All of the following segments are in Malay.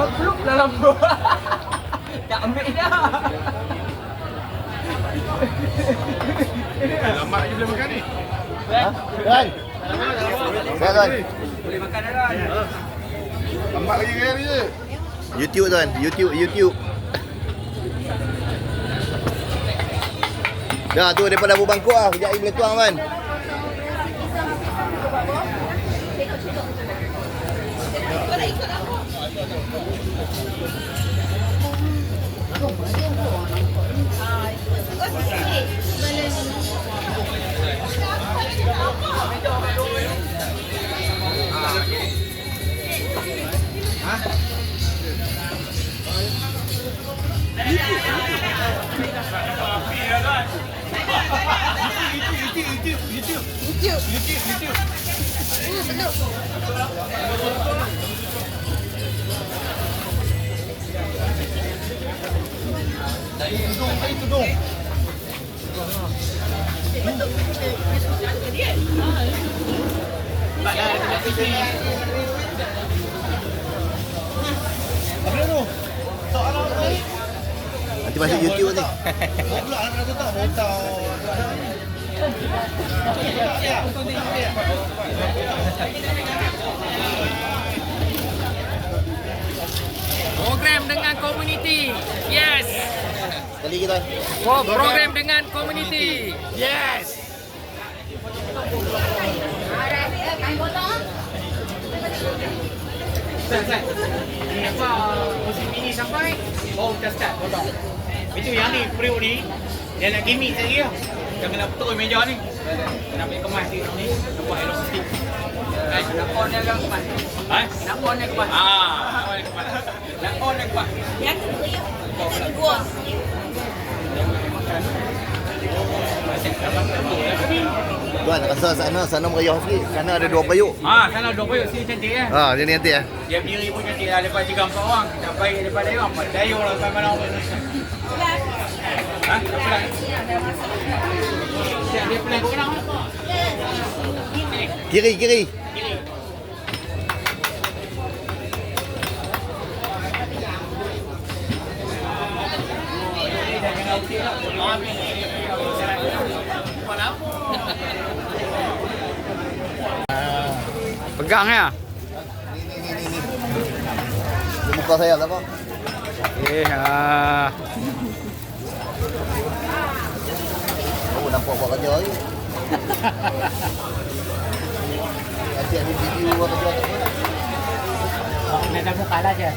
peluk dalam buah. Tak ambil dah. Lama je boleh makan ni. Ha? Tuan. Sehat tuan. Boleh makan dah. Lambat lagi kaya ni je. YouTube tuan, YouTube. Dah tu daripada Abu Bangkok ah. Kejap lagi boleh tuang tuan. Nanti masuk YouTube nanti. Program dengan komuniti. Yes. Sekali lagi tuan. Program dengan komuniti. Yes. Ustaz. Ini apa musim ini sampai? Oh, dah start potong. Itu yang ni, periuk ni. Dia nak gimmick lagi lah. Dia kena betul meja ni. Nak ambil kemas ni. Buat aerostik. Nak on dia kan kemas. Nak on dia kemas. Nak on dia kemas. Yang kedua, yang kedua. Tuan rasa sana meriah sikit. Sana ada 2 periuk. Sana 2 periuk. Sini cantik lah. Ha, dia ni nanti ah. Dia berdiri pun cantik lah. Lepas 3-4 orang. Tak baik daripada dia orang. Daya orang sampai mana orang. Tak pelan. Dia pelan kau kenal. Kiri. Pegang ya. Ni. Dia muka saya tak apa. Oh, nampak buat kerja ni. Nanti ada video buat kerja tak apa. Nak dah buka lah je.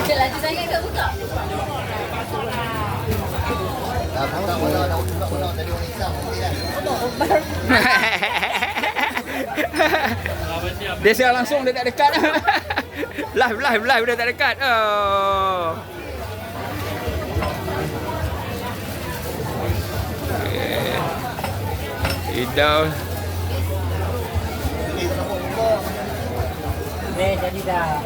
Dia laju sangat kat buka. Dah buka mana dari orang Islam nanti kan. Dia siap langsung, dia tak dekat. live dia tak dekat. Oh. Idau. Jadi dah.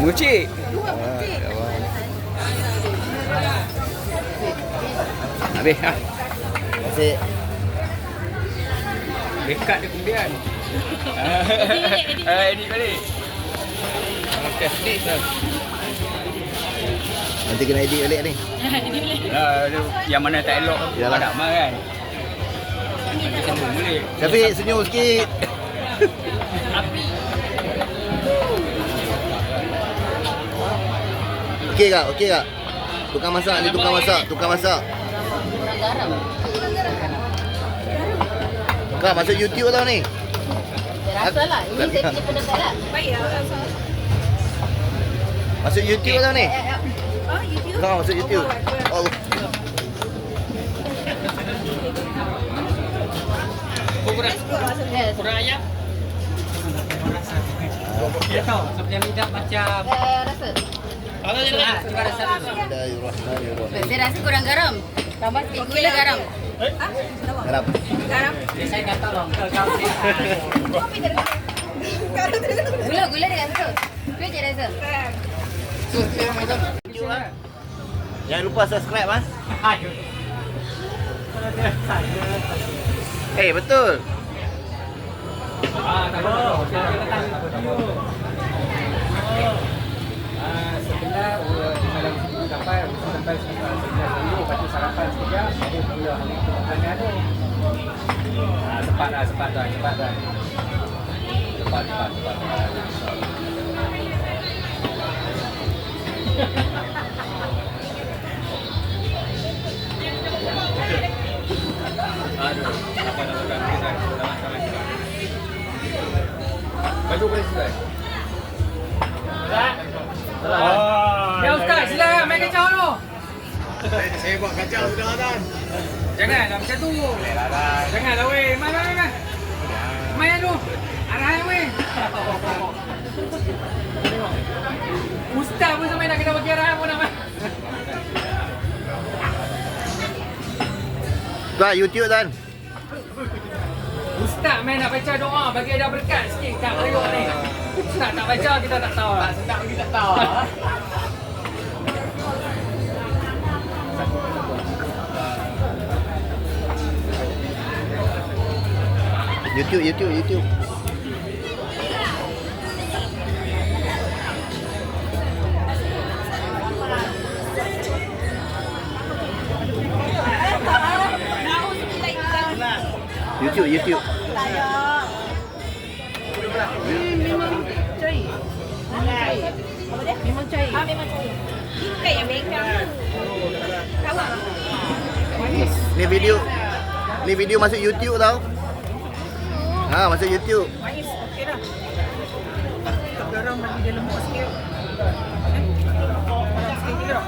Mucik. Habis ha. Masih dekat dia kemudian. Edit balik. Okey, edit. nanti kena edit balik ni. Yang mana tak elok Yalah. tak mak kan. Nanti sambung balik. Tapi senyum sikit. Okey kak? Tukang masak. Kak, masuk YouTube tau ni. Rasa lah. Ini saya punya pendekat lah. Baik lah. Masuk YouTube tau ni. YouTube? Kak, masuk YouTube. Allah. Kurang ayam. Dia tahu sebenarnya lidah macam Rasa. cuba rasa dulu. Bismillahirrahmanirrahim. Saya rasa kurang garam. Tambah sikit gula garam. Garam. Garam. Saya dah tolong kau ni. Gula dengan tu. Tu je rasa. Jangan lupa subscribe mas. Betul. Tak apa. Sebelah dalam kapal sampai sekitar 11 dulu, lepas tu sarapan sekejap, baru mula hari tu makanan tu. Cepat dah. Cepat. Aduh, apa nak makan kita? Baju boleh selesai. Ya Ustaz, silakan main kacau tu. Saya buat kacau sudah Dan. Janganlah macam tu. Janganlah weh. Main. Main tu. Arahan weh. Ustaz pun sampai nak kena bagi arahan pun nak main. Tuan, YouTube Dan. Ustaz main nak baca doa bagi ada berkat sikit kat periuk ni. Ustaz tak baca kita tak tahu. Tak sedap lagi tak tahu. YouTube. YouTube. Memang cari. Memang cari. Memang cari. Bukan yang bengkang. Kawan. Ni video masuk YouTube tau. Masuk YouTube. Manis. Okey dah. Garam lagi dia lembut sikit. Sikit juga.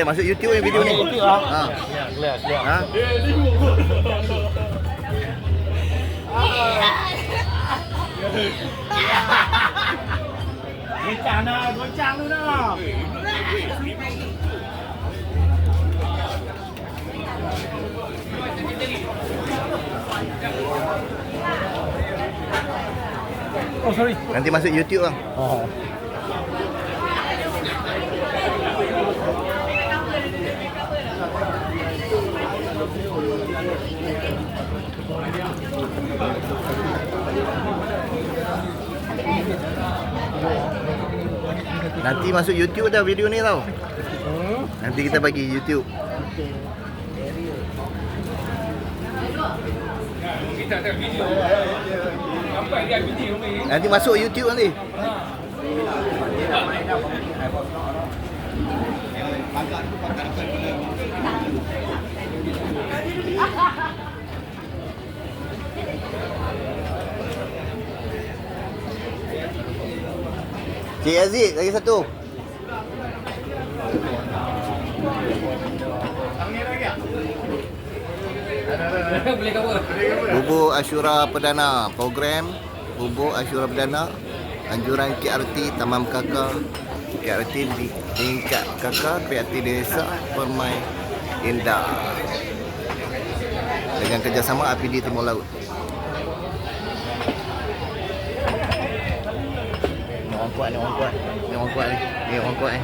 Masuk YouTube ni video ni. Clear. Goncang tu dah. Oh sorry. Nanti masuk YouTube bang. Nanti masuk YouTube dah video ni tau. Nanti kita bagi YouTube. Kita ada video. Sampai dia video ni. Nanti masuk YouTube nanti. Cik Aziz, lagi satu. Boleh cover. Bubur Ashura Perdana program Bubur Ashura Perdana anjuran KRT Tamam Kakak KRT di tingkat Kakak KRT Desa Permai Indah dengan kerjasama APD Timur Laut. Ni orang kuat ni.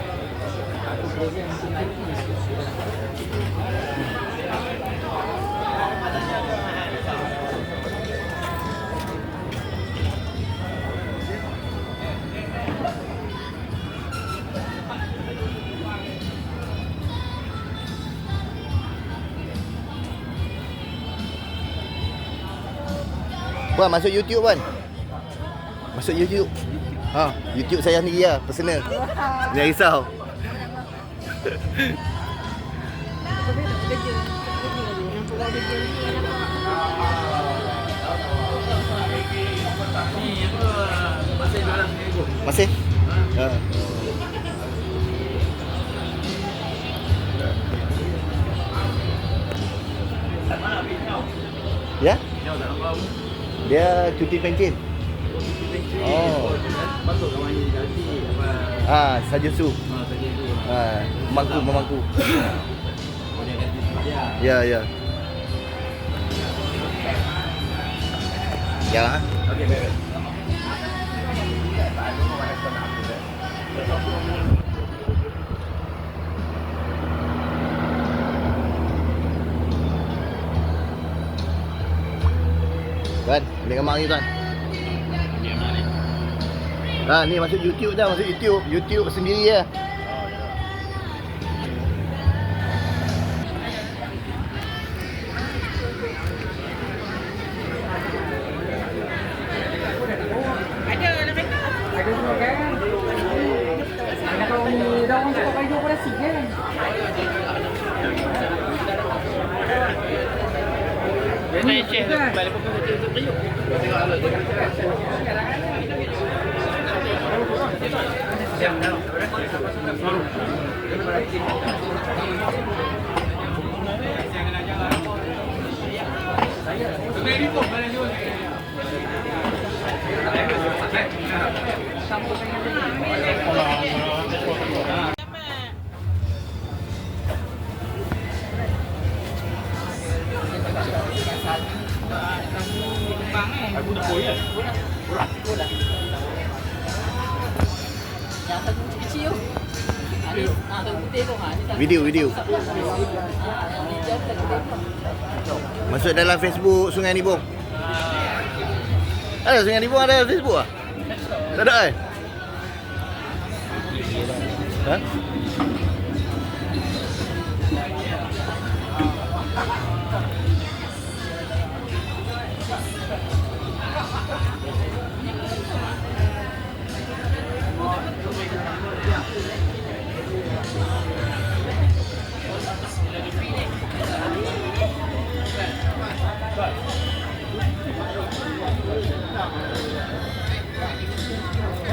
Puan masuk YouTube Puan. Masuk YouTube. YouTube saya sendiri lah, personal. Jangan risau. Masih? Ya? Dia cuti pencen. Oh. Patut kawan ni ganti Saja su. Memangku. Boleh ganti dia. Ya. Ya. Okey, baik. Tuan, ambil gambar ni tuan. Ni masuk YouTube dah, masuk YouTube. YouTube sendiri ya. Ada dalam kereta. Ada juga kan? Ada kalau ni dah orang cakap kayu pada si kan? Dia naik share tu, balik pokok kecil tu periuk. Aku dah boleh. Yang satu kecil tu. Ni tu putih tu ha. Video. Yang ni jauh tak Masuk dalam Facebook Sungai Nibong. Ada Sungai Nibong ada Facebook ah? Tak ada eh? Ha?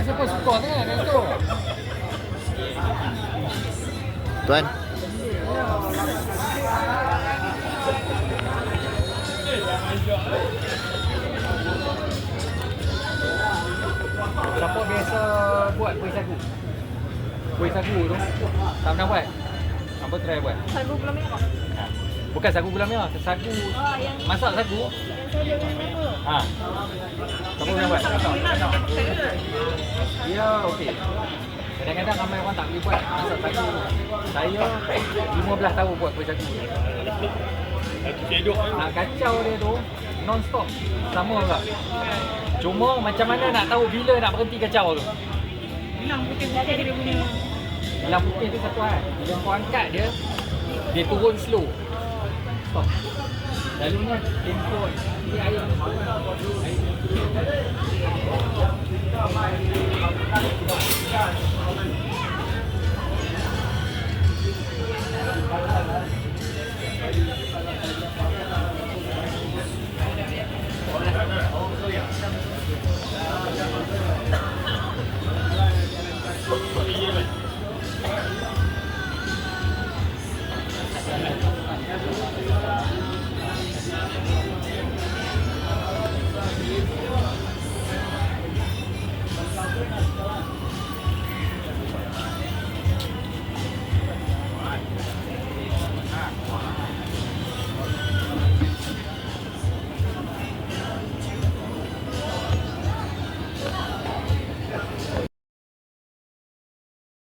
Siapa suka kan kat situ? Tuan. Siapa biasa buat kuih sagu? Kuih sagu tu tak pernah buat? Apa try buat? Sagu gula merah. Bukan sagu gula merah, sagu Oh, yang masak sagu. saya dengan apa? Ha. Siapa pernah buat? Ya, okey. Kadang-kadang ramai orang tak boleh buat masak sagu. Saya 15 tahun buat kuih sagu. Nak kacau dia tu non-stop. Sama juga. Cuma macam mana nak tahu bila nak berhenti kacau tu? Bilang putih-putih dia punya. Bilang putih tu satu hal. Bila kau angkat dia, dia turun slow. Stop. Selalunya tempoh dia air ni.